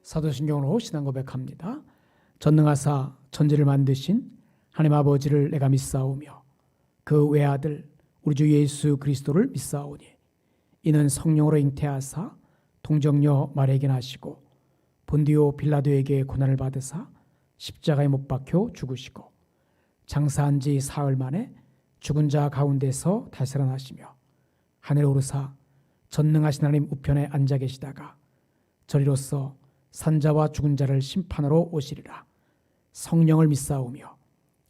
사도신경으로 신앙 고백합니다. 전능하사 천지를 만드신 하나님 아버지를 내가 믿사오며 그 외아들 우리 주 예수 그리스도를 믿사오니 이는 성령으로 잉태하사 동정녀 마리아에게 나시고 본디오 빌라도에게 고난을 받으사 십자가에 못 박혀 죽으시고 장사한 지 사흘 만에 죽은 자 가운데서 다시 살아나시며 하늘에 오르사 전능하신 하나님 우편에 앉아 계시다가 저리로서 산자와 죽은 자를 심판하러 오시리라. 성령을 믿사오며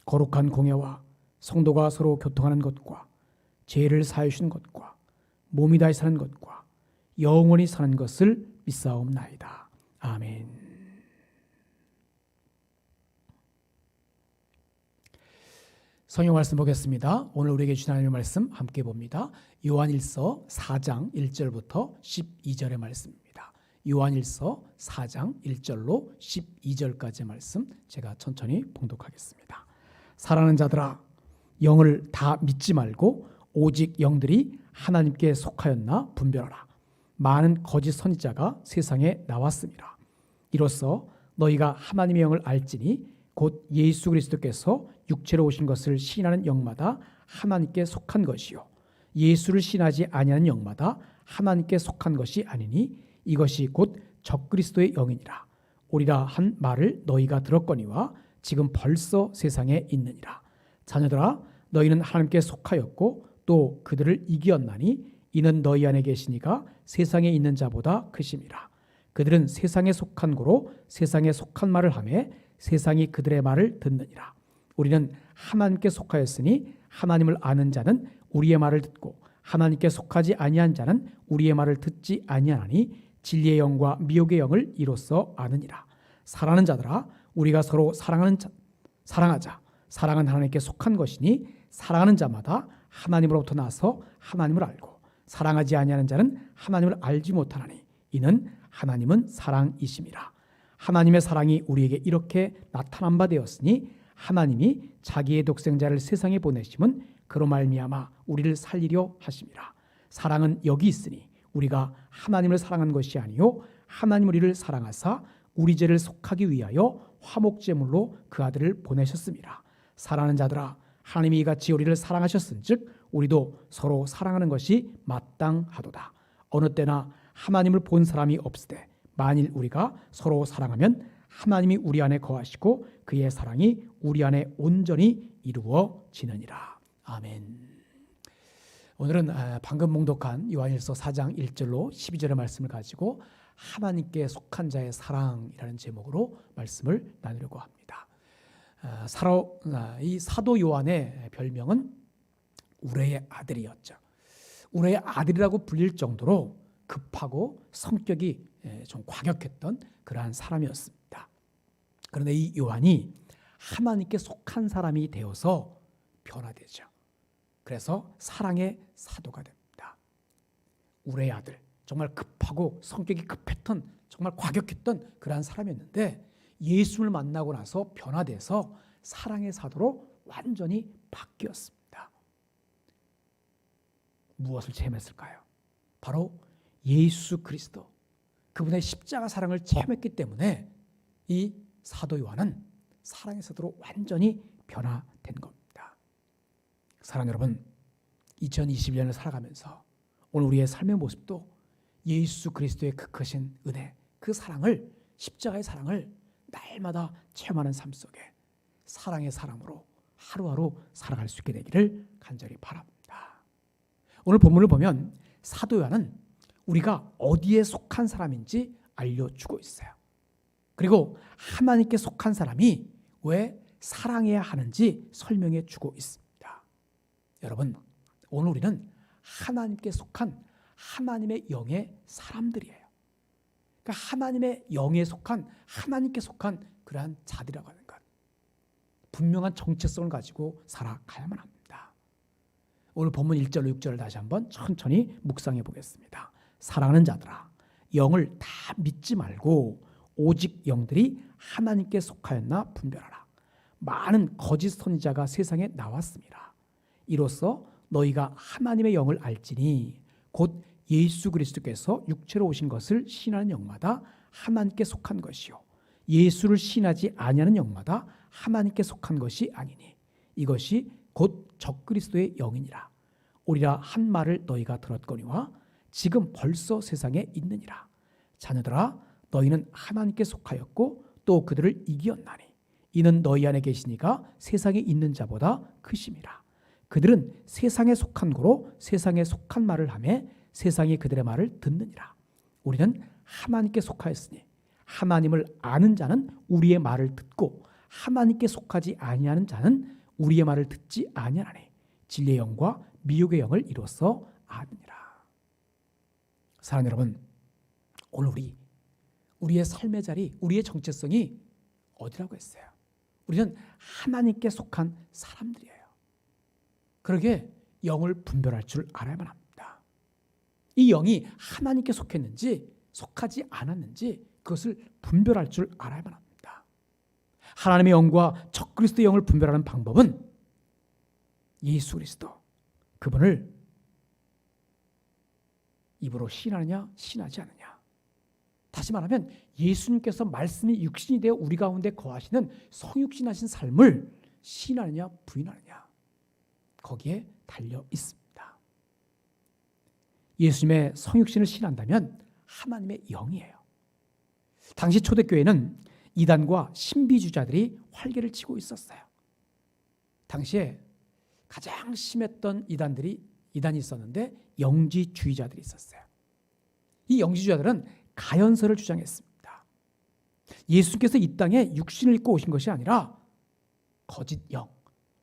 거룩한 공예와 성도가 서로 교통하는 것과 죄를 사하여 주시는 것과 몸이 다시 사는 것과 영원히 사는 것을 믿사옵나이다. 아멘. 성경 말씀 보겠습니다. 오늘 우리에게 주신 하나님의 말씀 함께 봅니다. 요한일서 4장 1절부터 12절의 말씀입니다. 요한일서 4장 1절로 12절까지의 말씀 제가 천천히 봉독하겠습니다. 사랑하는 자들아, 영을 다 믿지 말고 오직 영들이 하나님께 속하였나 분별하라. 많은 거짓 선지자가 세상에 나왔습니다. 이로써 너희가 하나님의 영을 알지니 곧 예수 그리스도께서 육체로 오신 것을 시인하는 영마다 하나님께 속한 것이요 예수를 시인하지 아니하는 영마다 하나님께 속한 것이 아니니 이것이 곧 적그리스도의 영이니라. 오리라 한 말을 너희가 들었거니와 지금 벌써 세상에 있느니라. 자녀들아, 너희는 하나님께 속하였고 또 그들을 이기었나니 이는 너희 안에 계시니가 세상에 있는 자보다 크심이라. 그들은 세상에 속한 고로 세상에 속한 말을 하매 세상이 그들의 말을 듣느니라. 우리는 하나님께 속하였으니 하나님을 아는 자는 우리의 말을 듣고 하나님께 속하지 아니한 자는 우리의 말을 듣지 아니하나니 진리의 영과 미혹의 영을 이로써 아느니라. 사랑하는 자들아, 우리가 서로 사랑하자. 사랑은 하나님께 속한 것이니 사랑하는 자마다 하나님으로부터 나서 하나님을 알고 사랑하지 아니하는 자는 하나님을 알지 못하나니 이는 하나님은 사랑이심이라. 하나님의 사랑이 우리에게 이렇게 나타난 바 되었으니 하나님이 자기의 독생자를 세상에 보내심은 그로 말미암아 우리를 살리려 하심이라. 사랑은 여기 있으니 우리가 하나님을 사랑한 것이 아니요 하나님 우리를 사랑하사 우리 죄를 속하기 위하여 화목제물로 그 아들을 보내셨습니다. 사랑하는 자들아, 하나님이 이같이 우리를 사랑하셨은즉 우리도 서로 사랑하는 것이 마땅하도다. 어느 때나 하나님을 본 사람이 없으되 만일 우리가 서로 사랑하면 하나님이 우리 안에 거하시고 그의 사랑이 우리 안에 온전히 이루어지느니라. 아멘. 오늘은 방금 봉독한 요한일서 4장 1절로 12절의 말씀을 가지고 하나님께 속한 자의 사랑이라는 제목으로 말씀을 나누려고 합니다. 이 사도 요한의 별명은 우레의 아들이었죠. 우레의 아들이라고 불릴 정도로 급하고 성격이 좀 과격했던 그러한 사람이었습니다. 그런데 이 요한이 하나님께 속한 사람이 되어서 변화되죠. 그래서 사랑의 사도가 됩니다. 우레의 아들, 정말 급하고 성격이 급했던 정말 과격했던 그러한 사람이었는데 예수를 만나고 나서 변화돼서 사랑의 사도로 완전히 바뀌었습니다. 무엇을 체험했을까요? 바로 예수 그리스도, 그분의 십자가 사랑을 체험했기 때문에 이 사도 요한은 사랑의 사도로 완전히 변화된 겁니다. 사랑하는 여러분, 2021년을 살아가면서 오늘 우리의 삶의 모습도 예수 그리스도의 그 크신 은혜, 그 사랑을, 십자가의 사랑을 날마다 체험하는 삶 속에 사랑의 사람으로 하루하루 살아갈 수 있게 되기를 간절히 바랍니다. 오늘 본문을 보면 사도 요한은 우리가 어디에 속한 사람인지 알려주고 있어요. 그리고 하나님께 속한 사람이 왜 사랑해야 하는지 설명해 주고 있습니다. 여러분, 오늘 우리는 하나님께 속한 하나님의 영의 사람들이에요. 그러니까 하나님의 영에 속한, 하나님께 속한 그러한 자들이라고 하는 것, 분명한 정체성을 가지고 살아가야만 합니다. 오늘 본문 1절로 6절을 다시 한번 천천히 묵상해 보겠습니다. 사랑하는 자들아, 영을 다 믿지 말고 오직 영들이 하나님께 속하였나 분별하라. 많은 거짓 선지자가 세상에 나왔습니다. 이로써 너희가 하나님의 영을 알지니 곧 예수 그리스도께서 육체로 오신 것을 신하는 영마다 하나님께 속한 것이요 예수를 신하지 아니하는 영마다 하나님께 속한 것이 아니니 이것이 곧 적그리스도의 영이니라. 오리라 한 말을 너희가 들었거니와 지금 벌써 세상에 있느니라. 자녀들아 너희는 하나님께 속하였고 또 그들을 이기었나니 이는 너희 안에 계시니가 세상에 있는 자보다 크심이라. 그들은 세상에 속한 고로 세상에 속한 말을 하며 세상이 그들의 말을 듣느니라. 우리는 하나님께 속하였으니 하나님을 아는 자는 우리의 말을 듣고 하나님께 속하지 아니하는 자는 우리의 말을 듣지 아니하나니 진리의 영과 미혹의 영을 이로써 아느니라. 사랑하는 여러분, 오늘 우리의 삶의 자리, 우리의 정체성이 어디라고 했어요? 우리는 하나님께 속한 사람들이에요. 그러게 영을 분별할 줄 알아야만 합니다. 이 영이 하나님께 속했는지 속하지 않았는지 그것을 분별할 줄 알아야만 합니다. 하나님의 영과 적그리스도의 영을 분별하는 방법은 예수 그리스도, 그분을 입으로 신하느냐 신하지 않느냐. 다시 말하면 예수님께서 말씀이 육신이 되어 우리 가운데 거하시는 성육신하신 삶을 신하느냐 부인하느냐, 거기에 달려 있습니다. 예수님의 성육신을 신한다면 하나님의 영이에요. 당시 초대교회는 이단과 신비주의자들이 활개를 치고 있었어요. 당시에 가장 심했던 이단이 있었는데 영지주의자들이 있었어요. 이 영지주의자들은 가연설을 주장했습니다. 예수께서 이 땅에 육신을 입고 오신 것이 아니라 거짓 영,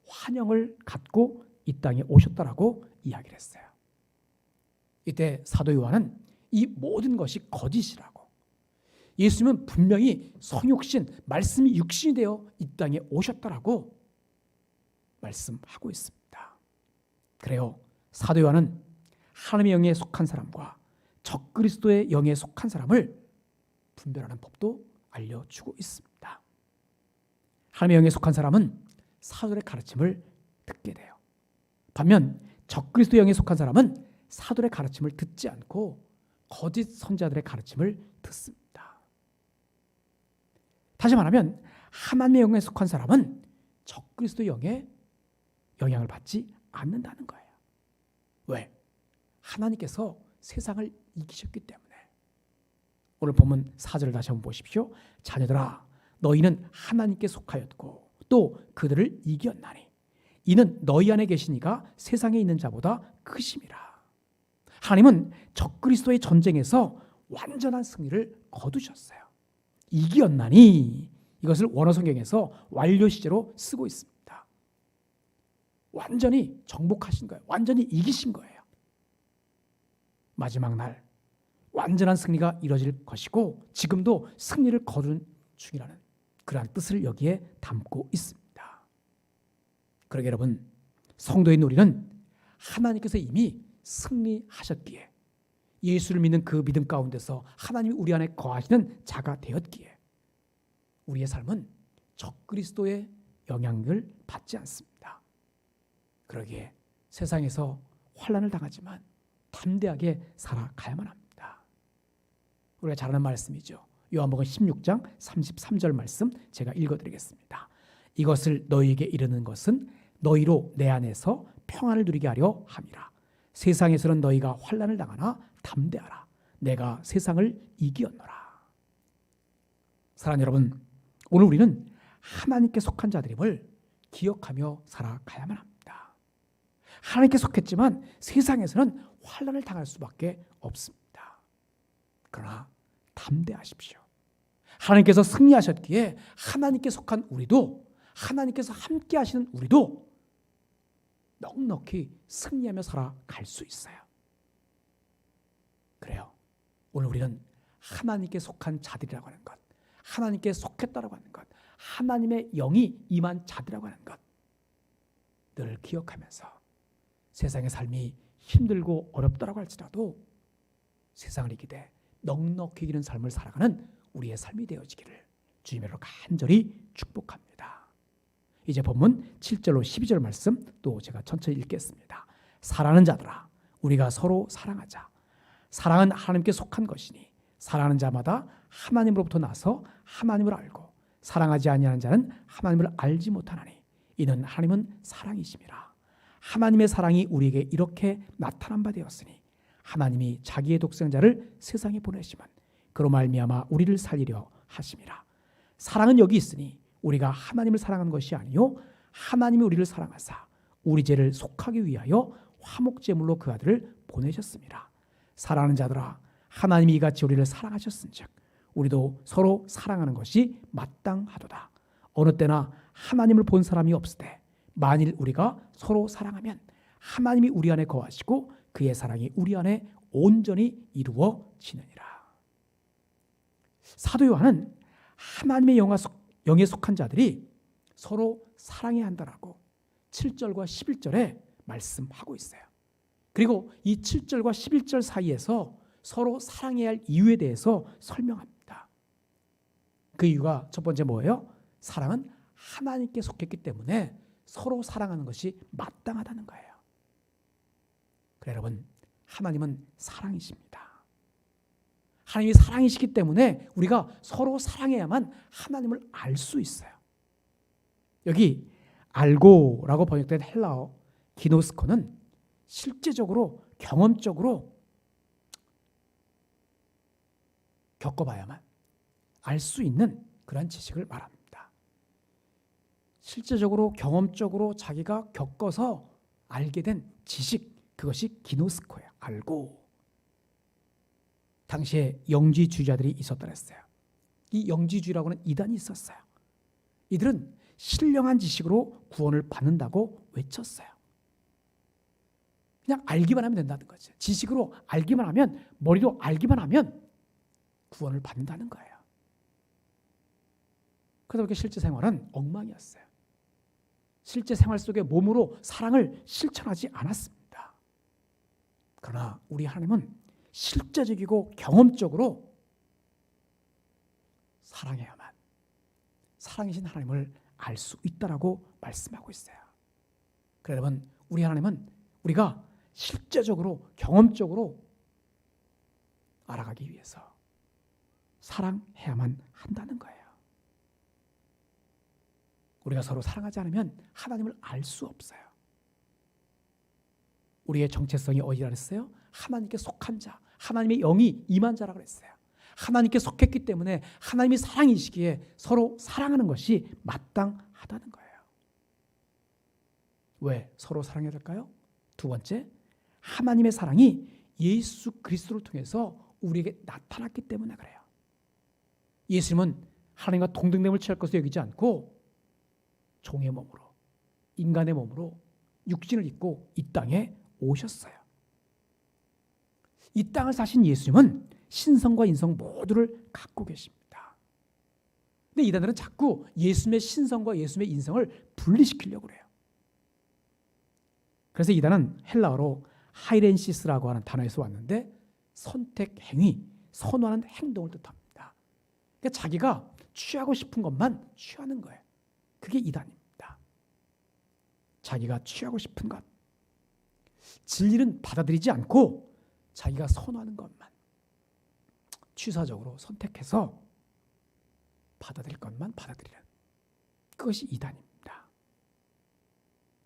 환영을 갖고 이 땅에 오셨다라고 이야기를 했어요. 이때 사도 요한은 이 모든 것이 거짓이라고, 예수님은 분명히 성육신, 말씀이 육신이 되어 이 땅에 오셨다라고 말씀하고 있습니다. 그래요, 사도 요한은 하나님의 영에 속한 사람과 적그리스도의 영에 속한 사람을 분별하는 법도 알려주고 있습니다. 하나님의 영에 속한 사람은 사도의 가르침을 듣게 돼요. 반면 적그리스도의 영에 속한 사람은 사도의 가르침을 듣지 않고 거짓 선지자들의 가르침을 듣습니다. 다시 말하면 하나님의 영에 속한 사람은 적그리스도의 영에 영향을 받지 않는다는 거예요. 왜? 하나님께서 세상을 이기셨기 때문에. 오늘 본문 4절을 다시 한번 보십시오. 자녀들아 너희는 하나님께 속하였고 또 그들을 이겼나니 이는 너희 안에 계시니가 세상에 있는 자보다 크심이라. 하나님은 적그리스도의 전쟁에서 완전한 승리를 거두셨어요. 이겼나니, 이것을 원어 성경에서 완료 시제로 쓰고 있습니다. 완전히 정복하신 거예요. 완전히 이기신 거예요. 마지막 날 완전한 승리가 이루어질 것이고 지금도 승리를 거둔 중이라는 그러한 뜻을 여기에 담고 있습니다. 그러게 여러분, 성도인 우리는 하나님께서 이미 승리하셨기에, 예수를 믿는 그 믿음 가운데서 하나님이 우리 안에 거하시는 자가 되었기에 우리의 삶은 적그리스도의 영향을 받지 않습니다. 그러기에 세상에서 환난을 당하지만 담대하게 살아가야만 합니다. 우리가 잘 아는 말씀이죠. 요한복음 16장 33절 말씀 제가 읽어드리겠습니다. 이것을 너희에게 이르는 것은 너희로 내 안에서 평안을 누리게 하려 함이라. 세상에서는 너희가 환난을 당하나 담대하라. 내가 세상을 이기었노라. 사랑하는 여러분, 오늘 우리는 하나님께 속한 자들임을 기억하며 살아가야만 합니다. 하나님께 속했지만 세상에서는 환난을 당할 수밖에 없습니다. 그러나 담대하십시오. 하나님께서 승리하셨기에 하나님께 속한 우리도, 하나님께서 함께 하시는 우리도 넉넉히 승리하며 살아갈 수 있어요. 그래요. 오늘 우리는 하나님께 속한 자들이라고 하는 것, 하나님께 속했다라고 하는 것, 하나님의 영이 임한 자들이라고 하는 것 늘 기억하면서 세상의 삶이 힘들고 어렵다라고 할지라도 세상을 이기되 넉넉히 이기는 삶을 살아가는 우리의 삶이 되어지기를 주님으로 간절히 축복합니다. 이제 본문 7절로 12절 말씀 또 제가 천천히 읽겠습니다. 사랑하는 자들아, 우리가 서로 사랑하자. 사랑은 하나님께 속한 것이니 사랑하는 자마다 하나님으로부터 나서 하나님을 알고 사랑하지 아니하는 자는 하나님을 알지 못하나니 이는 하나님은 사랑이심이라. 하나님의 사랑이 우리에게 이렇게 나타난 바 되었으니 하나님이 자기의 독생자를 세상에 보내시면 그로 말미암아 우리를 살리려 하심이라. 사랑은 여기 있으니 우리가 하나님을 사랑한 것이 아니요 하나님이 우리를 사랑하사 우리 죄를 속하기 위하여 화목제물로 그 아들을 보내셨습니다. 사랑하는 자들아, 하나님이 이같이 우리를 사랑하셨은즉 우리도 서로 사랑하는 것이 마땅하도다. 어느 때나 하나님을 본 사람이 없으되 만일 우리가 서로 사랑하면 하나님이 우리 안에 거하시고 그의 사랑이 우리 안에 온전히 이루어지느니라. 사도 요한은 하나님의 영에 속한 자들이 서로 사랑해야 한다라고 7절과 11절에 말씀하고 있어요. 그리고 이 7절과 11절 사이에서 서로 사랑해야 할 이유에 대해서 설명합니다. 그 이유가 첫 번째 뭐예요? 사랑은 하나님께 속했기 때문에 서로 사랑하는 것이 마땅하다는 거예요. 그래 여러분, 하나님은 사랑이십니다. 하나님이 사랑이시기 때문에 우리가 서로 사랑해야만 하나님을 알 수 있어요. 여기 알고라고 번역된 헬라어 기노스코는 실제적으로 경험적으로 겪어봐야만 알 수 있는 그런 지식을 말합니다. 실제적으로 경험적으로 자기가 겪어서 알게 된 지식, 그것이 기노스코예요. 알고. 당시에 영지주의자들이 있었다 그랬어요. 이 영지주의라고는 이단이 있었어요. 이들은 신령한 지식으로 구원을 받는다고 외쳤어요. 그냥 알기만 하면 된다는 거죠. 지식으로 알기만 하면, 머리로 알기만 하면 구원을 받는다는 거예요. 그러다 보니까 실제 생활은 엉망이었어요. 실제 생활 속에 몸으로 사랑을 실천하지 않았습니다. 그러나 우리 하나님은 실제적이고 경험적으로 사랑해야만 사랑이신 하나님을 알 수 있다라고 말씀하고 있어요. 그래 여러분, 우리 하나님은 우리가 실제적으로 경험적으로 알아가기 위해서 사랑해야만 한다는 거예요. 우리가 서로 사랑하지 않으면 하나님을 알 수 없어요. 우리의 정체성이 어디라 그랬어요? 하나님께 속한 자, 하나님의 영이 임한 자라고 그랬어요. 하나님께 속했기 때문에 하나님이 사랑이시기에 서로 사랑하는 것이 마땅하다는 거예요. 왜 서로 사랑해야 될까요? 두 번째, 하나님의 사랑이 예수 그리스도를 통해서 우리에게 나타났기 때문에 그래요. 예수님은 하나님과 동등됨을 취할 것을 여기지 않고 종의 몸으로, 인간의 몸으로 육신을 입고 이 땅에 오셨어요. 이 땅을 사신 예수님은 신성과 인성 모두를 갖고 계십니다. 근데 이단들은 자꾸 예수님의 신성과 예수님의 인성을 분리시키려고 그래요. 그래서 이단은 헬라어로 하이렌시스라고 하는 단어에서 왔는데 선택 행위, 선호하는 행동을 뜻합니다. 그러니까 자기가 취하고 싶은 것만 취하는 거예요. 그게 이단입니다. 자기가 취하고 싶은 것, 진리는 받아들이지 않고 자기가 선호하는 것만 취사적으로 선택해서 받아들일 것만 받아들이는, 그것이 이단입니다.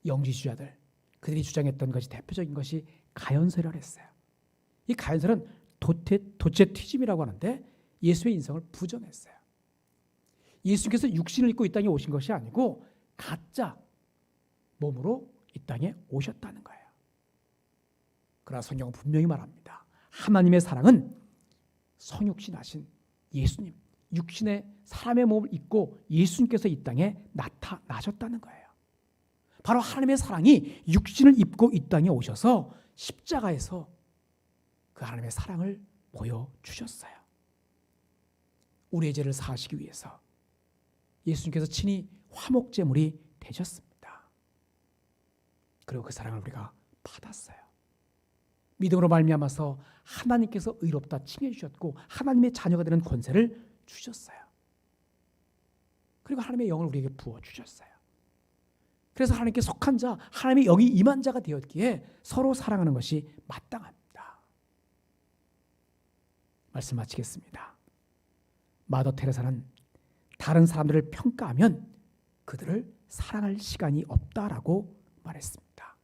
영지주의자들, 그들이 주장했던 것이 대표적인 것이 가연설이라고 했어요. 이 가연설은 도체티즘이라고 하는데 예수의 인성을 부정했어요. 예수께서 육신을 입고 이 땅에 오신 것이 아니고 가짜 몸으로 이 땅에 오셨다는 거예요. 그러나 성경은 분명히 말합니다. 하나님의 사랑은 성육신하신 예수님, 육신의 사람의 몸을 입고 예수님께서 이 땅에 나타나셨다는 거예요. 바로 하나님의 사랑이 육신을 입고 이 땅에 오셔서 십자가에서 그 하나님의 사랑을 보여주셨어요. 우리의 죄를 사하시기 위해서 예수님께서 친히 화목제물이 되셨습니다. 그리고 그 사랑을 우리가 받았어요. 믿음으로 말미암아서 하나님께서 의롭다 칭해 주셨고 하나님의 자녀가 되는 권세를 주셨어요. 그리고 하나님의 영을 우리에게 부어 주셨어요. 그래서 하나님께 속한 자, 하나님의 영이 임한 자가 되었기에 서로 사랑하는 것이 마땅합니다. 말씀 마치겠습니다. 마더 테레사는 다른 사람들을 평가하면 그들을 사랑할 시간이 없다라고 말했습니다.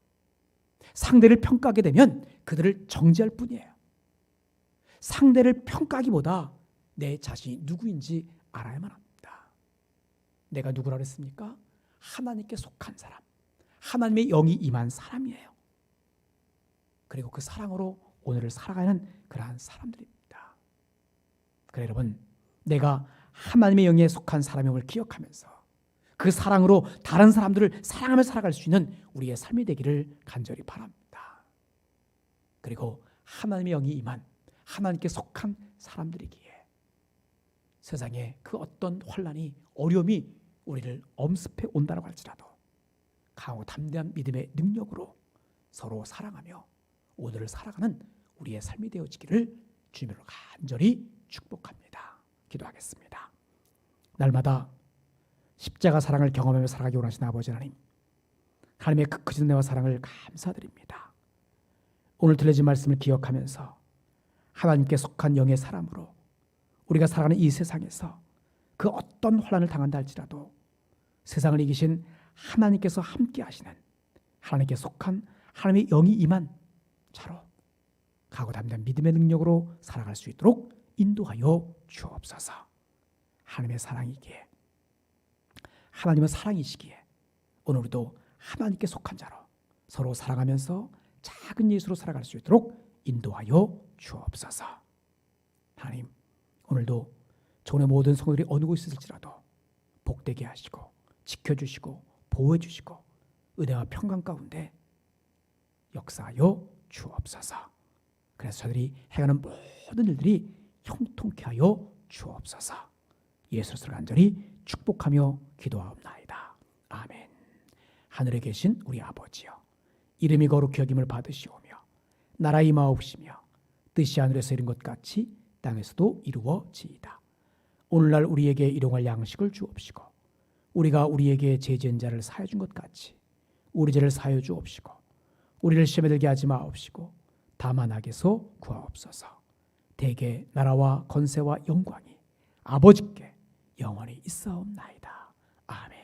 상대를 평가하게 되면 그들을 정죄할 뿐이에요. 상대를 평가하기보다 내 자신이 누구인지 알아야만 합니다. 내가 누구라고 했습니까? 하나님께 속한 사람, 하나님의 영이 임한 사람이에요. 그리고 그 사랑으로 오늘을 살아가는 그러한 사람들입니다. 그래 여러분, 내가 하나님의 영에 속한 사람임을 기억하면서 그 사랑으로 다른 사람들을 사랑하며 살아갈 수 있는 우리의 삶이 되기를 간절히 바랍니다. 그리고 하나님의 영이 임한 하나님께 속한 사람들이기에 세상에 그 어떤 환난이 어려움이 우리를 엄습해 온다고 할지라도 강하고 담대한 믿음의 능력으로 서로 사랑하며 오늘을 살아가는 우리의 삶이 되어지기를 주님으로 간절히 축복합니다. 기도하겠습니다. 날마다 십자가 사랑을 경험하며 살아가기 원하시는 아버지 하나님, 하나님의 그 크신 은혜와 사랑을 감사드립니다. 오늘 들려진 말씀을 기억하면서 하나님께 속한 영의 사람으로 우리가 살아가는 이 세상에서 그 어떤 환난을 당한다 할지라도 세상을 이기신 하나님께서 함께 하시는 하나님께 속한 하나님의 영이 임한 자로 가고 담대한 믿음의 능력으로 살아갈 수 있도록 인도하여 주옵소서. 하나님의 사랑이기에, 하나님은 사랑이시기에 오늘 우리도 하나님께 속한 자로 서로 사랑하면서 작은 예수로 살아갈 수 있도록 인도하여 주옵소서. 하나님, 오늘도 종의 모든 성도들이 어느 곳에 있을지라도 복되게 하시고 지켜주시고 보호해 주시고 은혜와 평강 가운데 역사하여 주옵소서. 그래서 저들이 행하는 모든 일들이 형통케 하여 주옵소서. 예수를 간절히 축복하며 기도하옵나이다. 아멘. 하늘에 계신 우리 아버지여, 이름이 거룩히 여김을 받으시오며 나라 임하옵시며 뜻이 하늘에서 이룬 것 같이 땅에서도 이루어지이다. 오늘날 우리에게 일용할 양식을 주옵시고 우리가 우리에게 죄지은 자를 사하여 준 것 같이 우리 죄를 사하여 주옵시고 우리를 시험에 들게 하지 마옵시고 다만 악에서 구하옵소서. 대개 나라와 권세와 영광이 아버지께 영원히 있사옵나이다. 아멘.